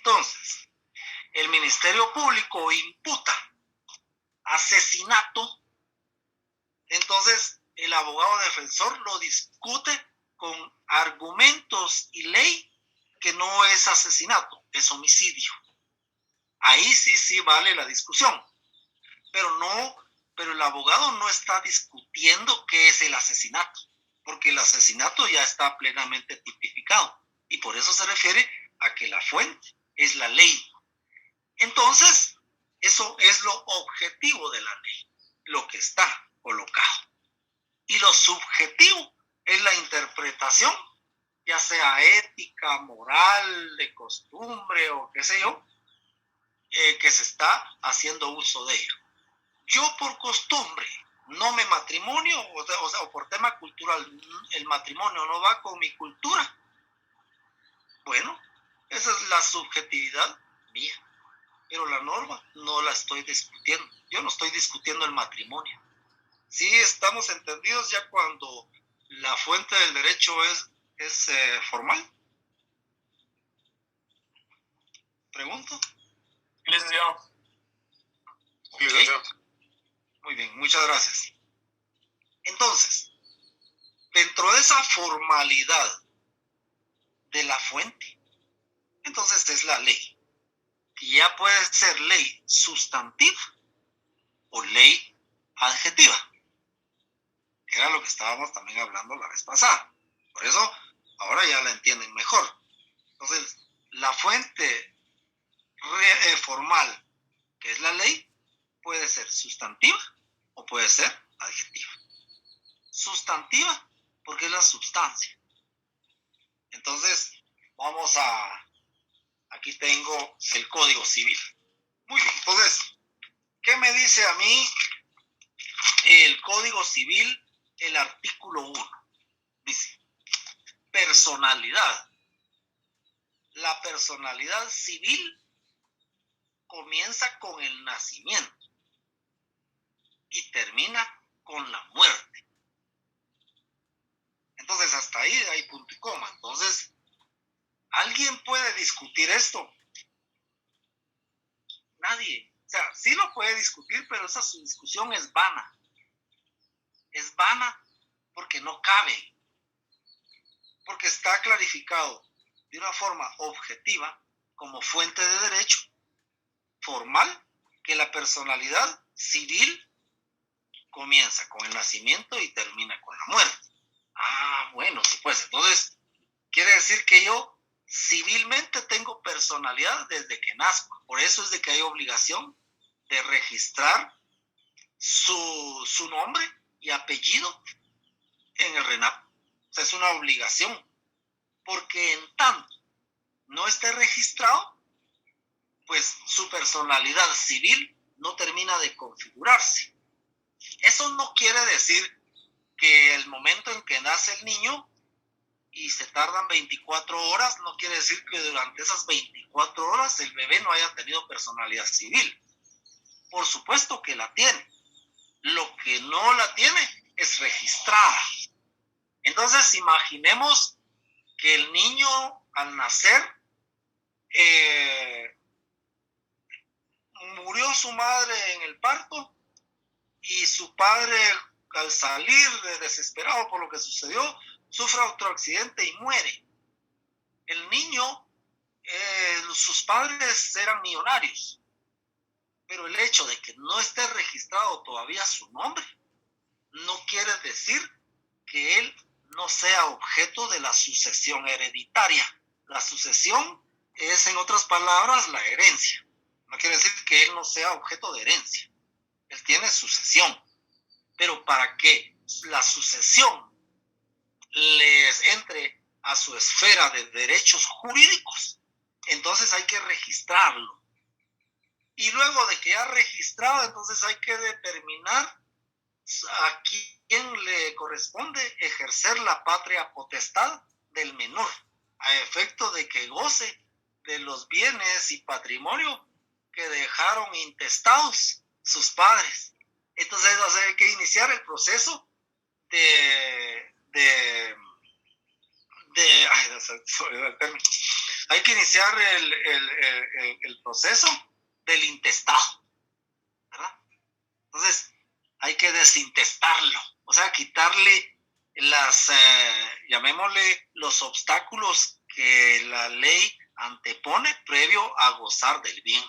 Entonces, el Ministerio Público imputa asesinato, entonces el abogado defensor lo discute con argumentos y ley que no es asesinato, es homicidio. Ahí sí vale la discusión, pero el abogado no está discutiendo qué es el asesinato, porque el asesinato ya está plenamente tipificado y por eso se refiere a que la fuente es la ley. Entonces, eso es lo objetivo de la ley, lo que está colocado. Y lo subjetivo es la interpretación, ya sea ética, moral, de costumbre o qué sé yo, que se está haciendo uso de ello. Yo por costumbre no me matrimonio, o por tema cultural, el matrimonio no va con mi cultura. Bueno, esa es la subjetividad mía. Pero la norma no la estoy discutiendo. Yo no estoy discutiendo el matrimonio. Sí estamos entendidos ya cuando la fuente del derecho es formal. ¿Pregunto? Licenciado. Okay. Muy bien, muchas gracias. Entonces, dentro de esa formalidad de la fuente, entonces es la ley. Y ya puede ser ley sustantiva o ley adjetiva. Era lo que estábamos también hablando la vez pasada. Por eso, ahora ya la entienden mejor. Entonces, la fuente formal, que es la ley, puede ser sustantiva o puede ser adjetiva. Sustantiva, porque es la sustancia. Entonces, aquí tengo el Código Civil. Muy bien, entonces, ¿qué me dice a mí el Código Civil, el artículo 1? Dice, personalidad. La personalidad civil comienza con el nacimiento y termina con la muerte. Entonces, hasta ahí hay punto y coma. Entonces, ¿alguien puede discutir esto? Nadie. O sea, sí lo puede discutir, pero esa su discusión es vana. Es vana porque no cabe. Porque está clarificado de una forma objetiva como fuente de derecho formal que la personalidad civil comienza con el nacimiento y termina con la muerte. Ah, bueno, pues entonces quiere decir que yo civilmente tengo personalidad desde que nazco. Por eso es de que hay obligación de registrar su nombre y apellido en el RENAP. O sea, es una obligación. Porque en tanto no esté registrado, pues su personalidad civil no termina de configurarse. Eso no quiere decir que el momento en que nace el niño y se tardan 24 horas, no quiere decir que durante esas 24 horas el bebé no haya tenido personalidad civil. Por supuesto que la tiene. Lo que no la tiene es registrada. Entonces, imaginemos que el niño al nacer murió su madre en el parto y su padre, al salir desesperado por lo que sucedió, sufre otro accidente y muere. El niño, sus padres eran millonarios, pero el hecho de que no esté registrado todavía su nombre no quiere decir que él no sea objeto de la sucesión hereditaria. La sucesión es, en otras palabras, la herencia. No quiere decir que él no sea objeto de herencia. Él tiene sucesión. Pero para que la sucesión les entre a su esfera de derechos jurídicos, entonces hay que registrarlo. Y luego de que ya registrado, entonces hay que determinar a quién le corresponde ejercer la patria potestad del menor, a efecto de que goce de los bienes y patrimonio que dejaron intestados sus padres. Entonces hay que iniciar el proceso hay que iniciar el proceso del intestado, ¿verdad? Entonces, hay que desintestarlo, o sea, quitarle llamémosle, los obstáculos que la ley antepone previo a gozar del bien.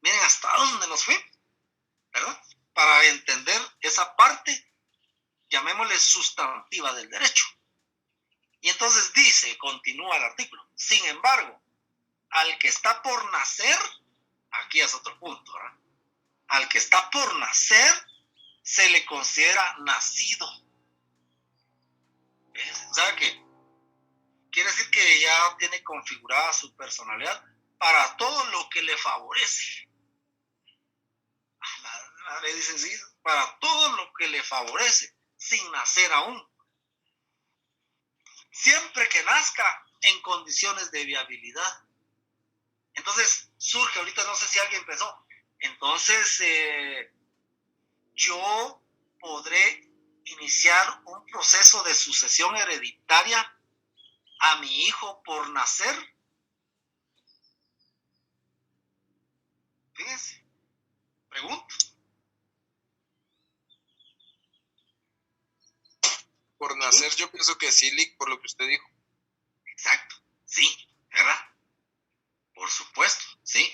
Miren hasta dónde nos fue, ¿verdad? Para entender esa parte, llamémosle sustantiva del derecho. Y entonces continúa el artículo, sin embargo, al que está por nacer, aquí es otro punto, ¿verdad? Al que está por nacer, se le considera nacido. O sea que quiere decir que ya tiene configurada su personalidad para todo lo que le favorece. La ley dice sí, para todo lo que le favorece, sin nacer aún. Siempre que nazca en condiciones de viabilidad. Entonces surge, ahorita no sé si alguien pensó, entonces yo podré iniciar un proceso de sucesión hereditaria a mi hijo por nacer. Fíjense, pregunto. Por nacer, yo pienso que sí, por lo que usted dijo. Exacto, sí, ¿verdad? Por supuesto, sí.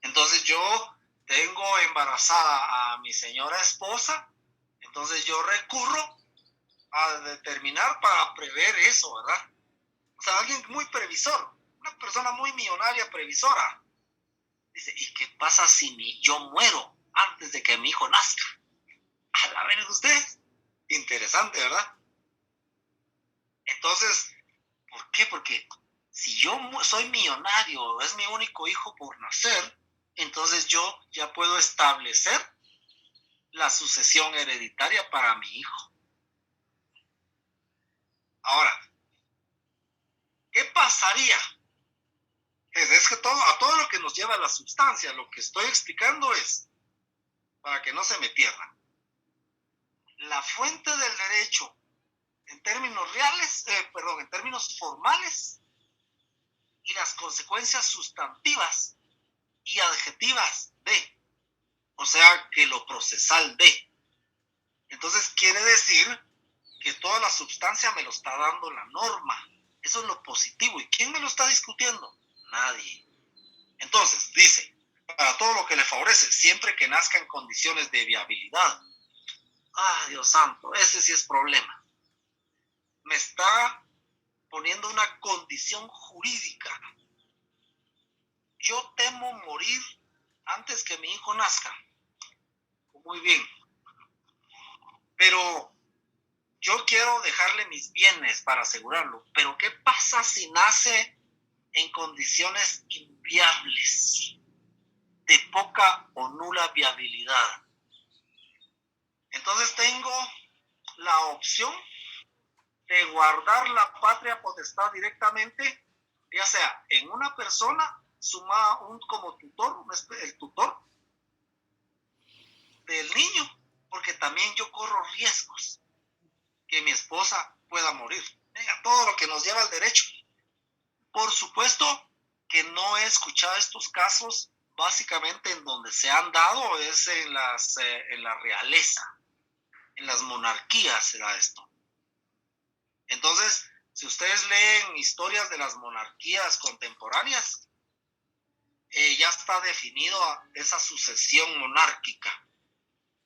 Entonces yo tengo embarazada a mi señora esposa, entonces yo recurro a determinar para prever eso, ¿verdad? O sea, alguien muy previsor, una persona muy millonaria previsora. Dice, ¿y qué pasa si yo muero antes de que mi hijo nazca? A la vez ustedes. Interesante, ¿verdad? Entonces, ¿por qué? Porque si yo soy millonario, es mi único hijo por nacer, entonces yo ya puedo establecer la sucesión hereditaria para mi hijo. Ahora, ¿qué pasaría? Es que a todo lo que nos lleva a la sustancia, lo que estoy explicando es, para que no se me pierda, la fuente del derecho en términos reales, en términos formales, y las consecuencias sustantivas y adjetivas de, o sea, que lo procesal de. Entonces quiere decir que toda la sustancia me lo está dando la norma. Eso es lo positivo. ¿Y quién me lo está discutiendo? Nadie. Entonces, dice, para todo lo que le favorece, siempre que nazca en condiciones de viabilidad. Ah, Dios santo, ese sí es problema. Me está poniendo una condición jurídica. Yo temo morir antes que mi hijo nazca. Muy bien. Pero yo quiero dejarle mis bienes para asegurarlo. Pero ¿qué pasa si nace en condiciones inviables, de poca o nula viabilidad? Entonces tengo la opción de guardar la patria potestad directamente, ya sea en una persona sumada como tutor, el tutor del niño, porque también yo corro riesgos que mi esposa pueda morir. Venga, todo lo que nos lleva al derecho. Por supuesto que no he escuchado estos casos, básicamente en donde se han dado es en la realeza, en las monarquías se da esto. Entonces, si ustedes leen historias de las monarquías contemporáneas, ya está definido esa sucesión monárquica.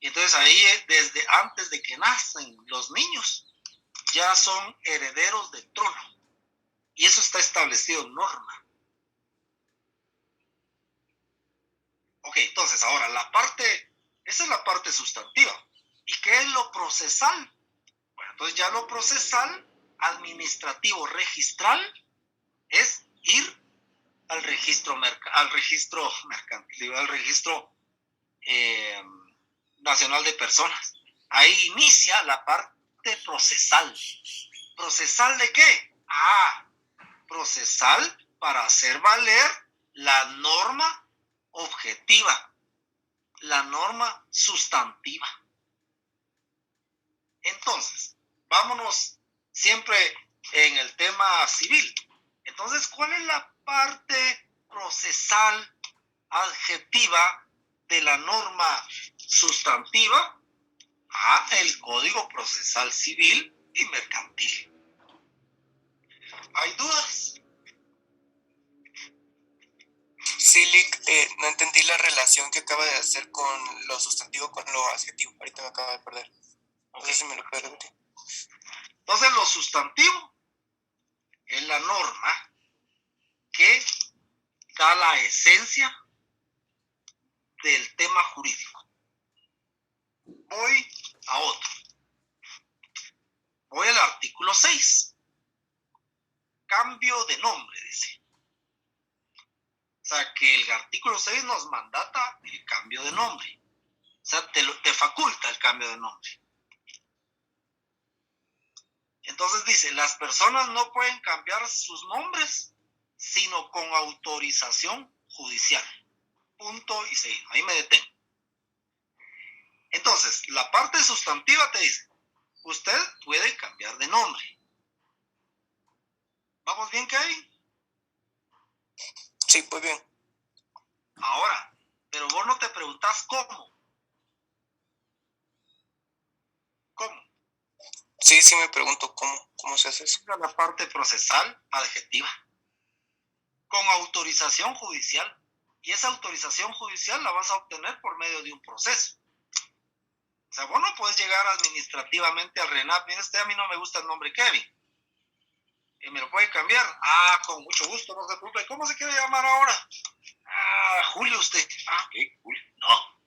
Y entonces ahí, desde antes de que nacen los niños, ya son herederos del trono. Y eso está establecido en norma. Ok, entonces ahora esa es la parte sustantiva. ¿Y qué es lo procesal? Bueno, entonces ya lo procesal, administrativo, registral, es ir al registro mercantil, al registro nacional de personas. Ahí inicia la parte procesal. ¿Procesal de qué? Procesal para hacer valer la norma objetiva, la norma sustantiva. Entonces, vámonos siempre en el tema civil. Entonces, ¿cuál es la parte procesal adjetiva de la norma sustantiva? El Código Procesal Civil y Mercantil. ¿Hay dudas? Sí, Lick, no entendí la relación que acaba de hacer con lo sustantivo con lo adjetivo. Ahorita me acaba de perder. No sé si me lo puede repetir. Entonces, lo sustantivo es la norma que da la esencia del tema jurídico. Voy a otro. Voy al artículo 6. Cambio de nombre, dice. O sea, que el artículo 6 nos mandata el cambio de nombre. O sea, te faculta el cambio de nombre. Entonces dice, las personas no pueden cambiar sus nombres, sino con autorización judicial. Punto y seguido. Ahí me detengo. Entonces, la parte sustantiva te dice, usted puede cambiar de nombre. ¿Vamos bien, Kevin? Sí, pues bien. Ahora, pero vos no te preguntás cómo. ¿Cómo? Sí, me pregunto cómo se hace eso. La parte procesal adjetiva. Con autorización judicial. Y esa autorización judicial la vas a obtener por medio de un proceso. O sea, vos no puedes llegar administrativamente al RENAP. Mira, a mí no me gusta el nombre Kevin. ¿Me lo puede cambiar? Con mucho gusto, no se preocupe. ¿Cómo se quiere llamar ahora? Julio usted. Ok, Julio. No.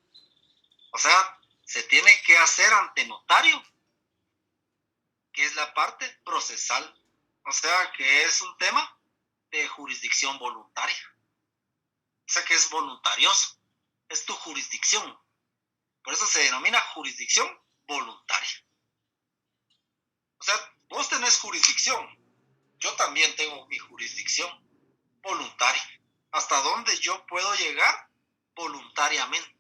O sea, se tiene que hacer ante notario, que es la parte procesal. O sea, que es un tema de jurisdicción voluntaria. O sea, que es voluntarioso. Es tu jurisdicción. Por eso se denomina jurisdicción voluntaria. O sea, vos tenés jurisdicción. Yo también tengo mi jurisdicción voluntaria. ¿Hasta dónde yo puedo llegar? Voluntariamente.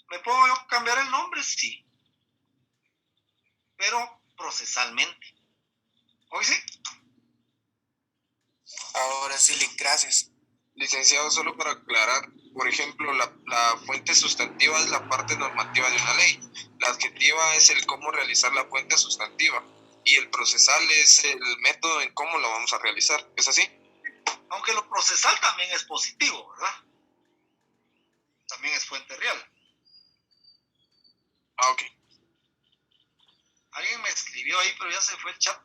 ¿Me puedo yo cambiar el nombre? Sí. Pero procesalmente. ¿Hoy sí? Ahora sí, Lick, gracias. Licenciado, solo para aclarar, por ejemplo, la fuente sustantiva es la parte normativa de una ley. La adjetiva es el cómo realizar la fuente sustantiva. Y el procesal es el método en cómo lo vamos a realizar. ¿Es así? Aunque lo procesal también es positivo, ¿verdad? También es fuente real. Ok. Alguien me escribió ahí, pero ya se fue el chat.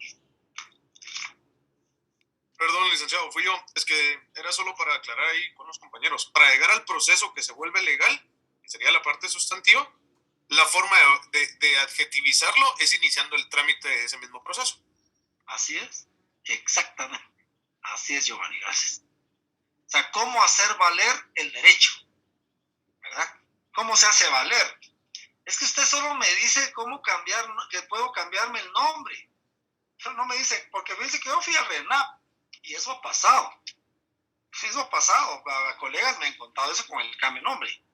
Perdón, licenciado, fui yo. Es que era solo para aclarar ahí con los compañeros. Para llegar al proceso que se vuelve legal, que sería la parte sustantiva, la forma de adjetivizarlo es iniciando el trámite de ese mismo proceso. Así es, exactamente. Así es, Giovanni, gracias. O sea, ¿cómo hacer valer el derecho? ¿Verdad? ¿Cómo se hace valer? Es que usted solo me dice cómo cambiar, que puedo cambiarme el nombre. Pero no me dice, porque me dice que yo fui al RENAP y eso ha pasado. Eso ha pasado. Colegas me han contado eso con el cambio de nombre.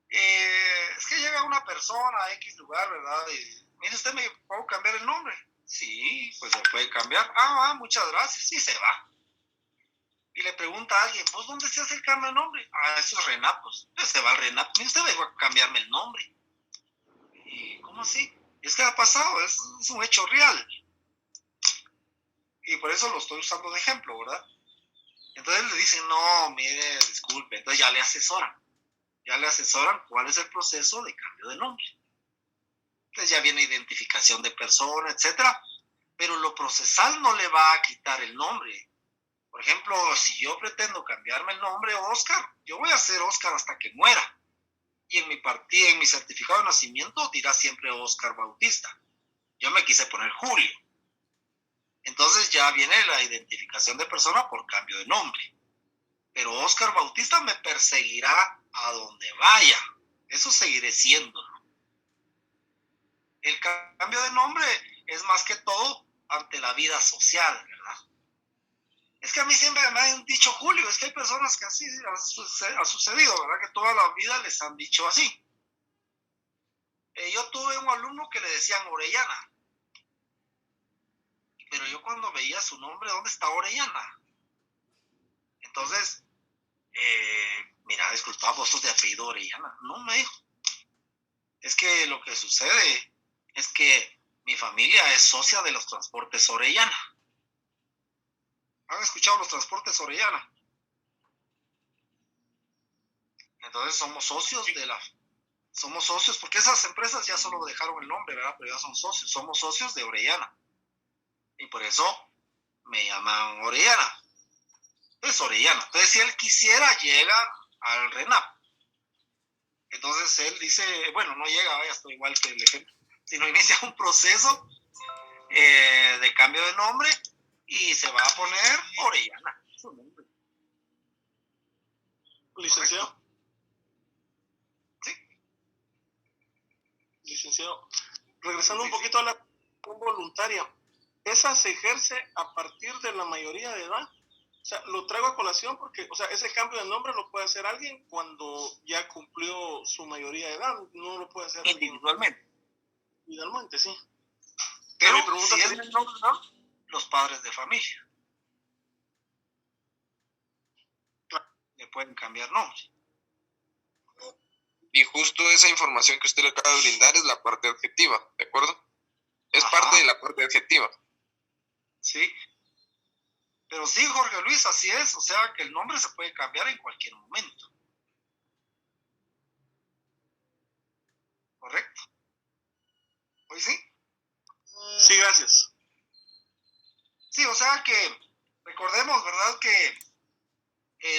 Es que llega una persona a X lugar, ¿verdad? Y, mire, ¿usted me puedo cambiar el nombre? Sí, pues se puede cambiar. Muchas gracias. Sí, se va. Y le pregunta a alguien, ¿vos dónde se hace el cambio de nombre? Eso es RENAP. Pues se va al RENAP. Mire, usted dejó a cambiarme el nombre. ¿Y cómo así? Es que ha pasado, es un hecho real. Y por eso lo estoy usando de ejemplo, ¿verdad? Entonces le dicen, no, mire, disculpe. Entonces ya le asesoran. Ya le asesoran cuál es el proceso de cambio de nombre. Entonces ya viene identificación de persona, etcétera. Pero lo procesal no le va a quitar el nombre. Por ejemplo, si yo pretendo cambiarme el nombre Oscar, yo voy a ser Oscar hasta que muera. Y en mi certificado de nacimiento dirá siempre Oscar Bautista. Yo me quise poner Julio. Entonces ya viene la identificación de persona por cambio de nombre. Pero Oscar Bautista me perseguirá a donde vaya. Eso seguiré siéndolo. El cambio de nombre es más que todo ante la vida social, ¿verdad? Es que a mí siempre me han dicho Julio, es que hay personas que así ha sucedido, ¿verdad? Que toda la vida les han dicho así. Yo tuve un alumno que le decían Orellana. pero yo cuando veía su nombre, ¿dónde está Orellana? Entonces, mira, disculpa, vos sos de apellido Orellana. No, me dijo. Es que lo que sucede es que mi familia es socia de los transportes Orellana. ¿Han escuchado los transportes Orellana? Entonces somos socios porque esas empresas ya solo dejaron el nombre, ¿verdad? Pero ya son socios, somos socios de Orellana. Y por eso me llaman Orellana. Es Orellana. Entonces, si él quisiera, llega al RENAP. Entonces él dice, bueno, no llega, ya estoy igual que el ejemplo, sino inicia un proceso de cambio de nombre y se va a poner Orellana. Su nombre. Licenciado. ¿Correcto? Sí. Licenciado, regresando un poquito a la voluntaria, ¿esa se ejerce a partir de la mayoría de edad? O sea, lo traigo a colación porque, o sea, ese cambio de nombre lo puede hacer alguien cuando ya cumplió su mayoría de edad, no lo puede hacer Individualmente. Individualmente, sí. Pero mi pregunta si sería, es menor, los padres de familia le pueden cambiar nombre. Y justo esa información que usted le acaba de brindar es la parte adjetiva, ¿de acuerdo? Es Ajá. parte de la parte adjetiva. Sí. Pero sí, Jorge Luis, así es. O sea, que el nombre se puede cambiar en cualquier momento. ¿Correcto? ¿Hoy sí? sí, gracias. Sí, o sea que recordemos, ¿verdad? Que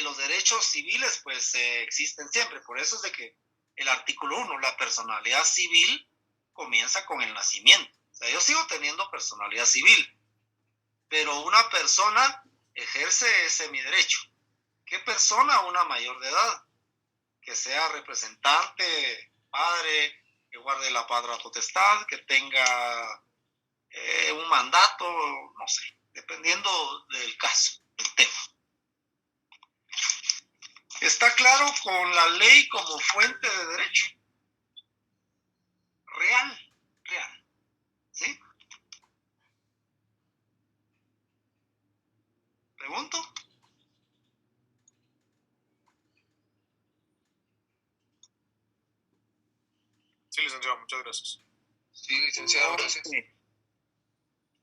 los derechos civiles pues existen siempre. Por eso es de que el artículo 1, la personalidad civil, comienza con el nacimiento. O sea, yo sigo teniendo personalidad civil, pero una persona ejerce ese mi derecho. ¿Qué persona? Una mayor de edad, que sea representante, padre, que guarde la patria potestad, que tenga un mandato, no sé, dependiendo del caso, del tema. Está claro con la ley como fuente de derecho. Real. ¿Sí? ¿Pregunto? Sí, licenciado, muchas gracias. Sí, licenciado, gracias. Sí.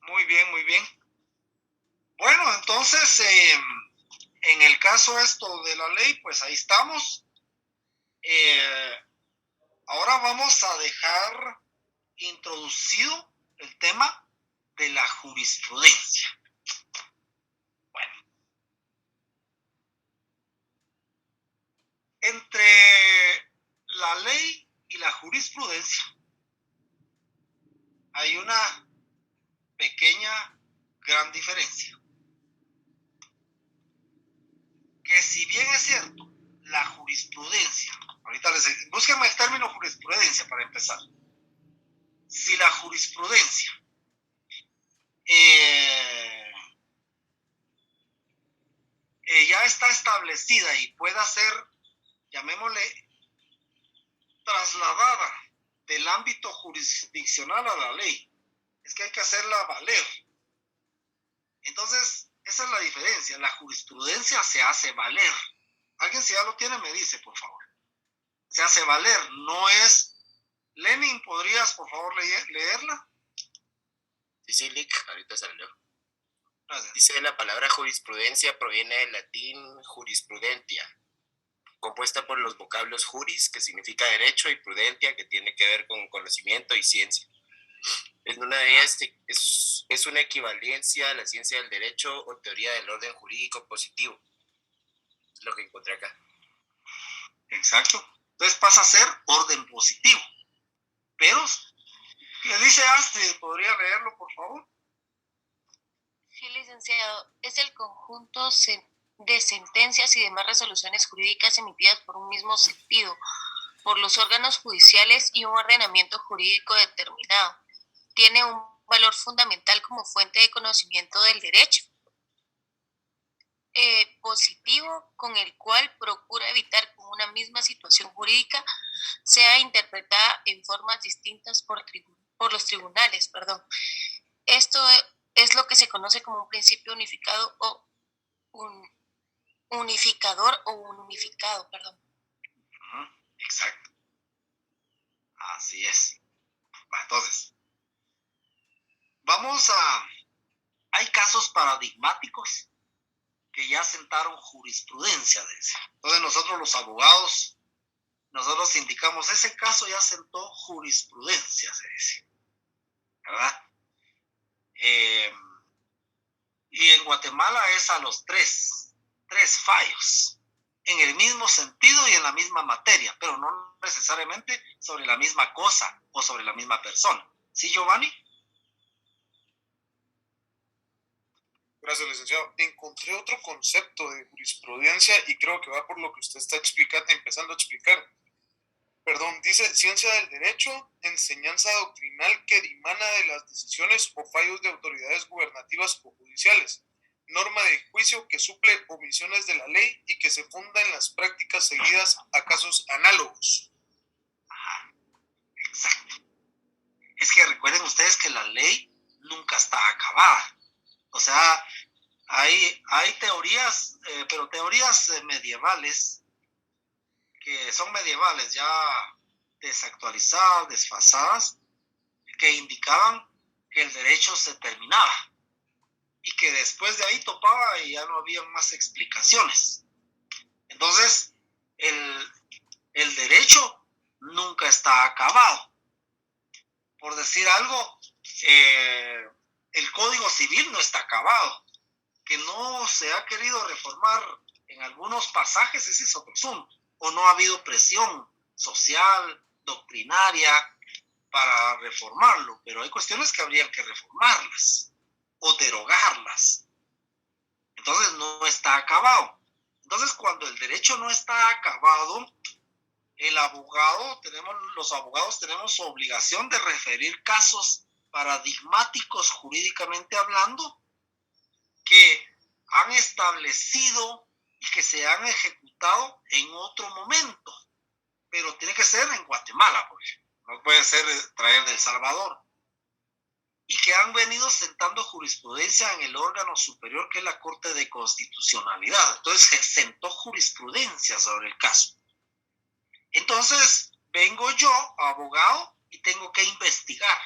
Muy bien. Bueno, entonces, en el caso esto de la ley, pues ahí estamos. Ahora vamos a dejar introducido el tema de la jurisprudencia. Bueno, entre la ley y la jurisprudencia hay una pequeña, gran diferencia. Que si bien es cierto, la jurisprudencia, ahorita búsquenme el término jurisprudencia para empezar. Si la jurisprudencia ya está establecida y pueda ser, llamémosle, trasladada del ámbito jurisdiccional a la ley, es que hay que hacerla valer. Entonces, esa es la diferencia. La jurisprudencia se hace valer. Alguien si ya lo tiene me dice, por favor. Se hace valer, no es... Lenin, ¿podrías, por favor, leerla? Sí, Lick, ahorita se la leo. Gracias. Dice, la palabra jurisprudencia proviene del latín jurisprudentia, compuesta por los vocablos juris, que significa derecho, y prudentia, que tiene que ver con conocimiento y ciencia. En una de ellas es una equivalencia a la ciencia del derecho o teoría del orden jurídico positivo. Es lo que encontré acá. Exacto. Entonces pasa a ser orden positivo. Pero, ¿qué dice Astrid? ¿Podría leerlo, por favor? Sí, licenciado. Es el conjunto de sentencias y demás resoluciones jurídicas emitidas por un mismo sentido, por los órganos judiciales y un ordenamiento jurídico determinado. Tiene un valor fundamental como fuente de conocimiento del derecho. Positivo, con el cual procura evitar que una misma situación jurídica sea interpretada en formas distintas por los tribunales. Esto es lo que se conoce como un principio unificado o unificador o unificado, perdón. Exacto. Así es. Entonces, hay casos paradigmáticos que ya sentaron jurisprudencia de eso. Entonces nosotros los abogados, nosotros indicamos, ese caso ya sentó jurisprudencia, se dice, ¿verdad? Y en Guatemala es a los tres fallos, en el mismo sentido y en la misma materia, pero no necesariamente sobre la misma cosa o sobre la misma persona. ¿Sí, Giovanni? Gracias, licenciado. Encontré otro concepto de jurisprudencia y creo que va por lo que usted está empezando a explicar. Perdón, dice ciencia del derecho, enseñanza doctrinal que dimana de las decisiones o fallos de autoridades gubernativas o judiciales, norma de juicio que suple omisiones de la ley y que se funda en las prácticas seguidas a casos análogos. Ajá, exacto. Es que recuerden ustedes que la ley nunca está acabada. O sea, hay teorías, pero teorías medievales, que son medievales, ya desactualizadas, desfasadas, que indicaban que el derecho se terminaba y que después de ahí topaba y ya no había más explicaciones. Entonces, el derecho nunca está acabado. Por decir algo, el Código Civil no está acabado. Que no se ha querido reformar en algunos pasajes, ese es otro asunto. O no ha habido presión social, doctrinaria, para reformarlo. Pero hay cuestiones que habrían que reformarlas o derogarlas. Entonces no está acabado. Entonces cuando el derecho no está acabado, los abogados tenemos obligación de referir casos paradigmáticos jurídicamente hablando que han establecido y que se han ejecutado en otro momento, pero tiene que ser en Guatemala, por ejemplo, no puede ser traer de El Salvador, y que han venido sentando jurisprudencia en el órgano superior que es la Corte de Constitucionalidad. Entonces se sentó jurisprudencia sobre el caso. Entonces vengo yo, abogado, y tengo que investigar.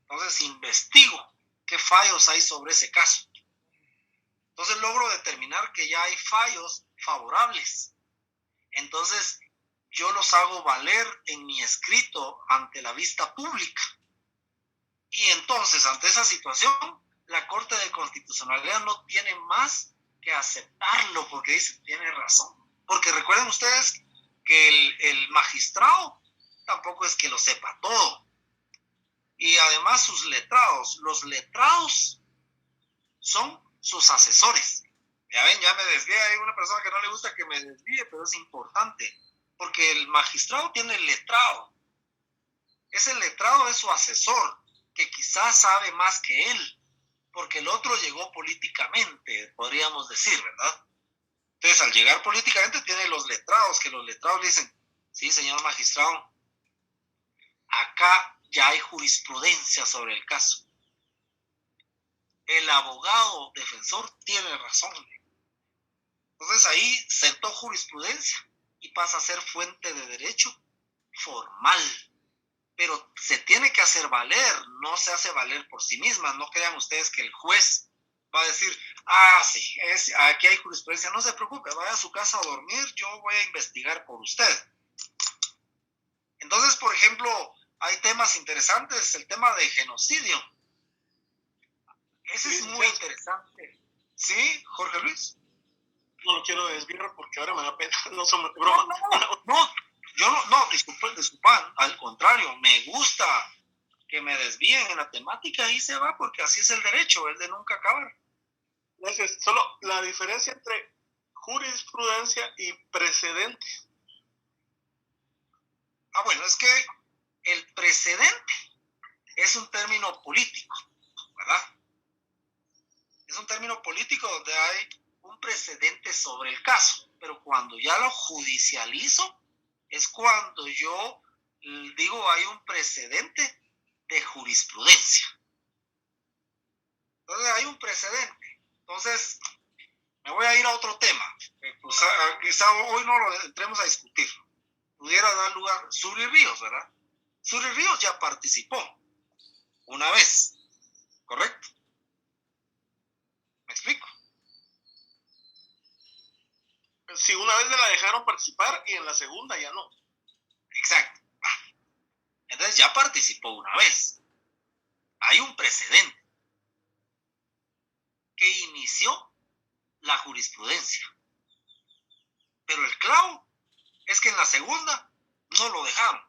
Entonces investigo qué fallos hay sobre ese caso. Entonces logro determinar que ya hay fallos favorables. Entonces yo los hago valer en mi escrito ante la vista pública. Y entonces ante esa situación, la Corte de Constitucionalidad no tiene más que aceptarlo porque dice, tiene razón. Porque recuerden ustedes que el magistrado tampoco es que lo sepa todo. Y además los letrados son sus asesores. Ya ven, ya me desvié. Hay una persona que no le gusta que me desvíe, pero es importante. Porque el magistrado tiene el letrado. Ese letrado es su asesor, que quizás sabe más que él. Porque el otro llegó políticamente, podríamos decir, ¿verdad? Entonces, al llegar políticamente, tiene los letrados, que los letrados le dicen, sí, señor magistrado, acá ya hay jurisprudencia sobre el caso. El abogado defensor tiene razón. Entonces ahí sentó jurisprudencia y pasa a ser fuente de derecho formal. Pero se tiene que hacer valer, no se hace valer por sí misma. No crean ustedes que el juez va a decir, sí, aquí hay jurisprudencia, no se preocupe, vaya a su casa a dormir, yo voy a investigar por usted. Entonces, por ejemplo, hay temas interesantes, el tema de genocidio. Ese es muy interesante. ¿Sí, Jorge Luis? No lo quiero desviar porque ahora me da pena, no somos broma. No, disculpa, al contrario, me gusta que me desvíen en la temática y se va porque así es el derecho, es de nunca acabar. Gracias. Solo la diferencia entre jurisprudencia y precedente. Bueno, es que el precedente es un término político, ¿verdad? Es un término político donde hay un precedente sobre el caso, pero cuando ya lo judicializo es cuando yo digo hay un precedente de jurisprudencia. Entonces hay un precedente. Entonces, me voy a ir a otro tema. Pues, quizá hoy no lo entremos a discutir. Pudiera dar lugar Suri Ríos, ¿verdad? Suri Ríos ya participó una vez, ¿correcto? ¿Me explico? Si una vez la dejaron participar y en la segunda ya no. Exacto. Entonces ya participó una vez. Hay un precedente que inició la jurisprudencia. Pero el clavo es que en la segunda no lo dejaron.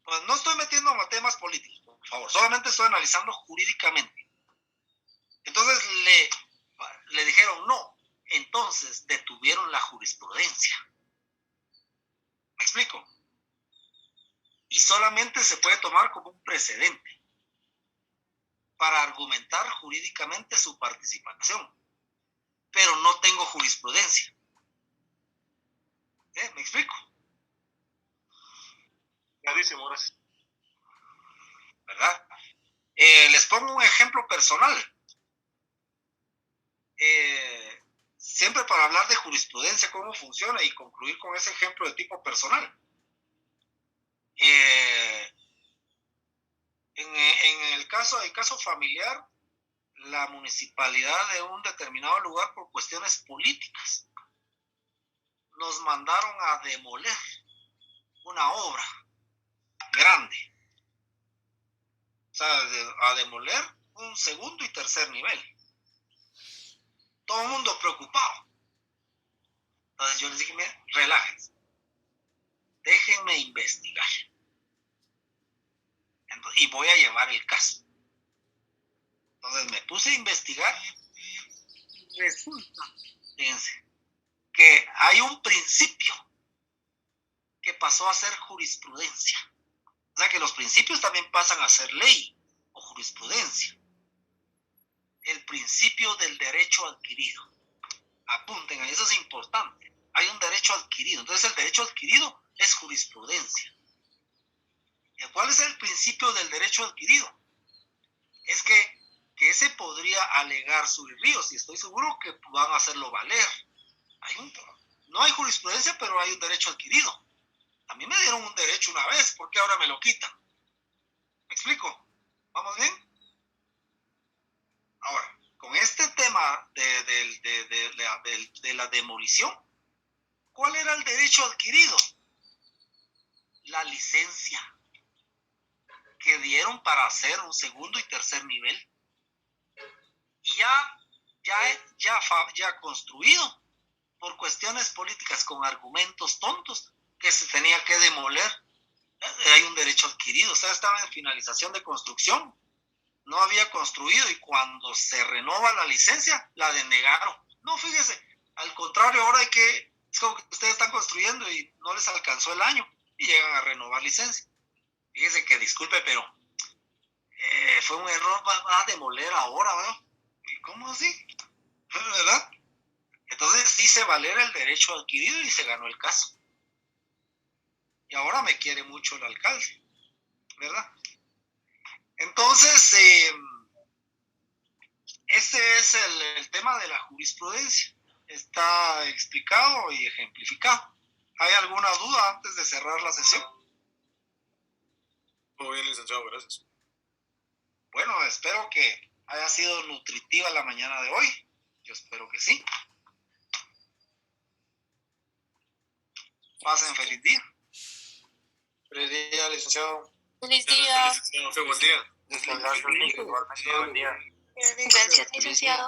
Pues no estoy metiendo a temas políticos, por favor. Solamente estoy analizando jurídicamente. Entonces le dijeron no. Entonces detuvieron la jurisprudencia. ¿Me explico? Y solamente se puede tomar como un precedente para argumentar jurídicamente su participación. Pero no tengo jurisprudencia. ¿Me explico? Clarísimo, gracias. ¿Verdad? Les pongo un ejemplo personal. Siempre para hablar de jurisprudencia, cómo funciona y concluir con ese ejemplo de tipo personal. En el caso familiar, la municipalidad de un determinado lugar por cuestiones políticas nos mandaron a demoler una obra grande. O sea, a demoler un segundo y tercer nivel. Todo el mundo preocupado. Entonces yo les dije, miren, relájense. Déjenme investigar. Y voy a llevar el caso. Entonces me puse a investigar. Resulta, fíjense, que hay un principio que pasó a ser jurisprudencia. O sea que los principios también pasan a ser ley o jurisprudencia. El principio del derecho adquirido. Apunten, eso es importante. Hay un derecho adquirido. Entonces el derecho adquirido es jurisprudencia. ¿Cuál es el principio del derecho adquirido? Es que ese podría alegar Suri Ríos, y estoy seguro que van a hacerlo valer. No hay jurisprudencia, pero hay un derecho adquirido. A mí me dieron un derecho una vez, ¿por qué ahora me lo quitan? ¿Me explico? ¿Vamos bien? Ahora, con este tema de la demolición, ¿cuál era el derecho adquirido? La licencia que dieron para hacer un segundo y tercer nivel. Y ya construido por cuestiones políticas con argumentos tontos que se tenía que demoler. Hay un derecho adquirido, o sea, estaba en finalización de construcción, no había construido, y cuando se renova la licencia la denegaron. No, fíjese, al contrario, ahora es como que ustedes están construyendo y no les alcanzó el año y llegan a renovar licencia. Fíjese que, disculpe, pero fue un error, va a demoler ahora, ¿verdad? ¿Cómo así? ¿Verdad? Entonces hice valer el derecho adquirido y se ganó el caso. Y ahora me quiere mucho el alcalde, ¿verdad? Entonces, ese es el tema de la jurisprudencia. Está explicado y ejemplificado. ¿Hay alguna duda antes de cerrar la sesión? Muy bien, licenciado, gracias. Bueno, espero que haya sido nutritiva la mañana de hoy. Yo espero que sí. Pasen feliz día. Feliz día, licenciado. Feliz día. Licenciado, buen día. Descansa, buen día. Gracias, licenciado.